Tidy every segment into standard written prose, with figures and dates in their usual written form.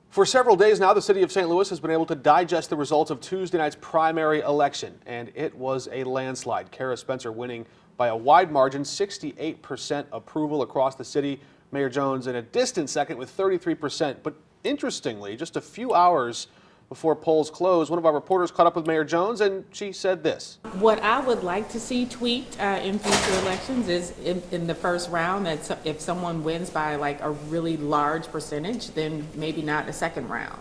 For several days now, the city of St. Louis has been able to digest the results of Tuesday night's primary election, and it was a landslide. Cara Spencer winning by a wide margin, 68% approval across the city. Mayor Jones in a distant second with 33%. But interestingly, just a few hours before polls closed, one of our reporters caught up with Mayor Jones, and she said this. What I would like to see tweaked in future elections is in the first round, that if someone wins by like a really large percentage, then maybe not the second round.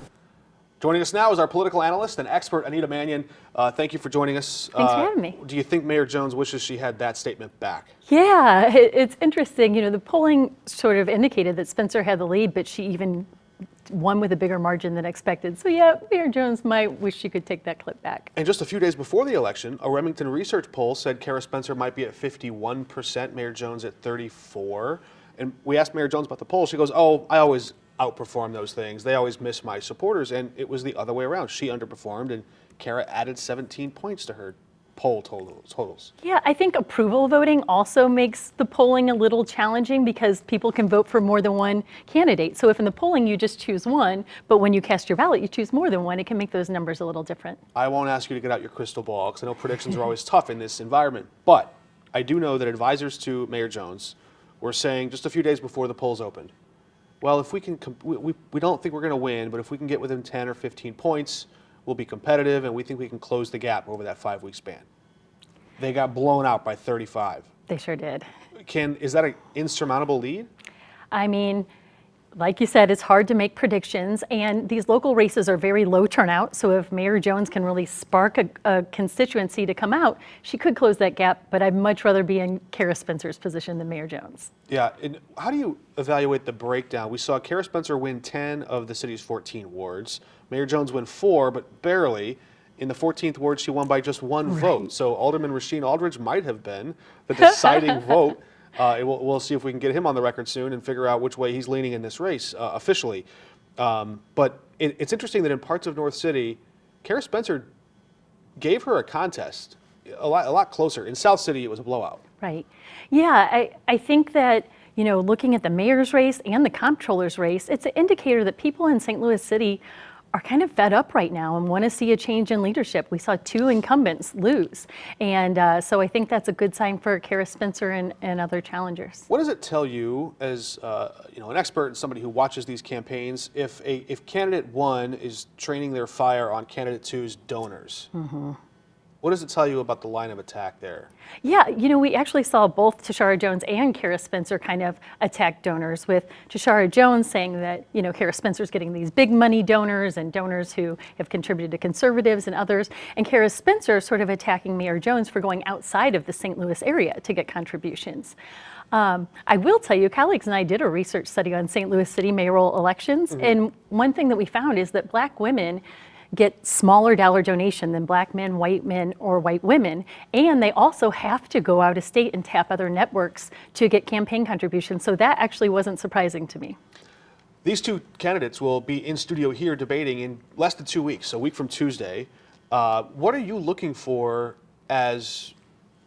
Joining us now is our political analyst and expert, Anita Mannion. Thank you for joining us. Thanks for having me. Do you think Mayor Jones wishes she had that statement back? Yeah, it's interesting. You know, the polling sort of indicated that Spencer had the lead, but she even won with a bigger margin than expected. So yeah, Mayor Jones might wish she could take that clip back. And just a few days before the election, a Remington research poll said Cara Spencer might be at 51%, Mayor Jones at 34%. And we asked Mayor Jones about the poll. She goes, "Oh, I always outperform those things. They always miss my supporters." And it was the other way around. She underperformed, and Cara added 17 points to her poll totals. Yeah, I think approval voting also makes the polling a little challenging because people can vote for more than one candidate. So if in the polling you just choose one, but when you cast your ballot you choose more than one, it can make those numbers a little different. I won't ask you to get out your crystal ball because I know predictions are always tough in this environment. But I do know that advisors to Mayor Jones were saying just a few days before the polls opened, well, if we can, we don't think we're going to win, but if we can get within 10 or 15 points, we'll be competitive, and we think we can close the gap over that 5-week span. They got blown out by 35. They sure did. Is that an insurmountable lead? I mean, like you said, it's hard to make predictions, and these local races are very low turnout, so if Mayor Jones can really spark a constituency to come out, she could close that gap, but I'd much rather be in Cara Spencer's position than Mayor Jones. Yeah, and how do you evaluate the breakdown? We saw Cara Spencer win 10 of the city's 14 wards. Mayor Jones win 4, but barely. In the 14th ward, she won by just one vote. So Alderman Rasheed Aldridge might have been the deciding vote. We'll see if we can get him on the record soon and figure out which way he's leaning in this race officially. But it's interesting that in parts of North City, Cara Spencer gave her a contest a lot closer. In South City, it was a blowout. Right. Yeah, I think that, you know, looking at the mayor's race and the comptroller's race, it's an indicator that people in St. Louis City are kind of fed up right now and want to see a change in leadership. We saw 2 incumbents lose. And so I think that's a good sign for Cara Spencer and other challengers. What does it tell you as an expert and somebody who watches these campaigns if candidate 1 is training their fire on candidate 2's donors? Mm-hmm. What does it tell you about the line of attack there? Yeah, you know, we actually saw both Tishaura Jones and Cara Spencer kind of attack donors, with Tishaura Jones saying that, you know, Cara Spencer's getting these big money donors and donors who have contributed to conservatives and others, and Cara Spencer sort of attacking Mayor Jones for going outside of the St. Louis area to get contributions. I will tell you, colleagues and I did a research study on St. Louis City mayoral elections, mm-hmm. and one thing that we found is that Black women get smaller dollar donation than Black men, or white women, and they also have to go out of state and tap other networks to get campaign contributions, so that actually wasn't surprising to me. These 2 candidates will be in studio here debating in less than 2 weeks, a week from Tuesday. What are you looking for and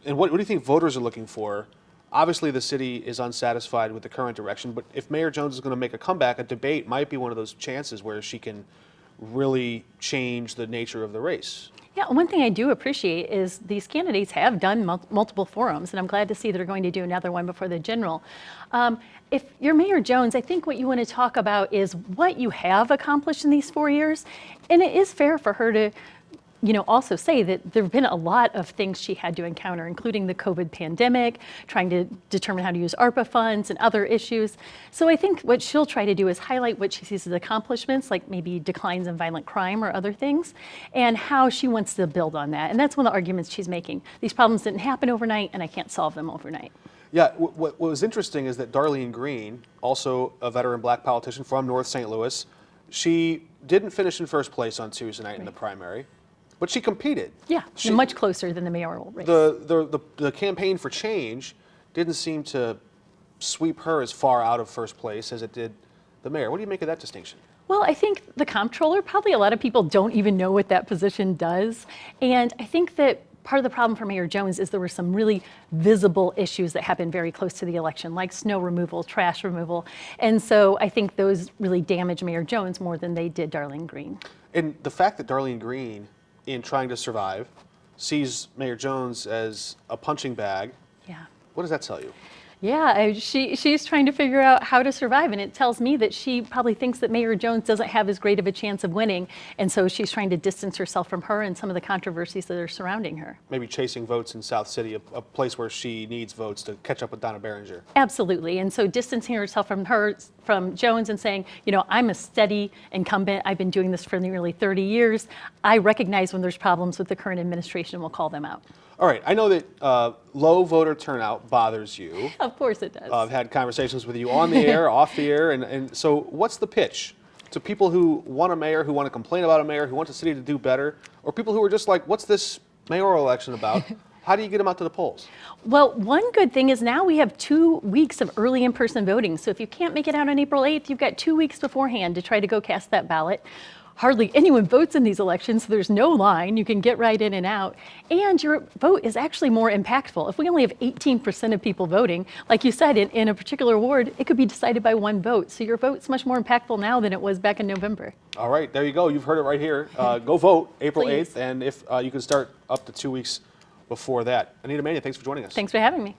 what do you think voters are looking for? Obviously, the city is unsatisfied with the current direction, but if Mayor Jones is going to make a comeback, a debate might be one of those chances where she can really change the nature of the race. Yeah, one thing I do appreciate is these candidates have done multiple forums, and I'm glad to see they're going to do another one before the general. If you're Mayor Jones, I think what you want to talk about is what you have accomplished in these 4 years, and it is fair for her to, you know, also say that there have been a lot of things she had to encounter, including the COVID pandemic, trying to determine how to use ARPA funds and other issues. So I think what she'll try to do is highlight what she sees as accomplishments, like maybe declines in violent crime or other things, and how she wants to build on that. And that's one of the arguments she's making. These problems didn't happen overnight, and I can't solve them overnight. Yeah, what was interesting is that Darlene Green, also a veteran Black politician from North St. Louis, she didn't finish in first place on Tuesday night in the primary. But she competed. Yeah, much closer than the mayoral race. The campaign for change didn't seem to sweep her as far out of first place as it did the mayor. What do you make of that distinction? Well, I think the comptroller, probably a lot of people don't even know what that position does. And I think that part of the problem for Mayor Jones is there were some really visible issues that happened very close to the election, like snow removal, trash removal. And so I think those really damaged Mayor Jones more than they did Darlene Green. And the fact that Darlene Green, in trying to survive, sees Mayor Jones as a punching bag, Yeah. what does that tell you? Yeah, she's trying to figure out how to survive, and it tells me that she probably thinks that Mayor Jones doesn't have as great of a chance of winning, and so she's trying to distance herself from her and some of the controversies that are surrounding her. Maybe chasing votes in South City, a place where she needs votes to catch up with Donna Berenger. Absolutely, and so distancing herself from Jones and saying, you know, I'm a steady incumbent. I've been doing this for nearly 30 years. I recognize when there's problems with the current administration and will call them out. All right, I know that low voter turnout bothers you. Of course it does. I've had conversations with you on the air, off the air, and so what's the pitch to people who want a mayor, who want to complain about a mayor, who want the city to do better, or people who are just like, what's this mayoral election about? How do you get them out to the polls? Well, one good thing is now we have 2 weeks of early in-person voting. So if you can't make it out on April 8th, you've got 2 weeks beforehand to try to go cast that ballot. Hardly anyone votes in these elections, so there's no line. You can get right in and out. And your vote is actually more impactful. If we only have 18% of people voting, like you said, in a particular ward, it could be decided by one vote. So your vote's much more impactful now than it was back in November. All right, there you go. You've heard it right here. Go vote April Please. 8th, and if you can start up to 2 weeks before that. Anita Mania, thanks for joining us. Thanks for having me.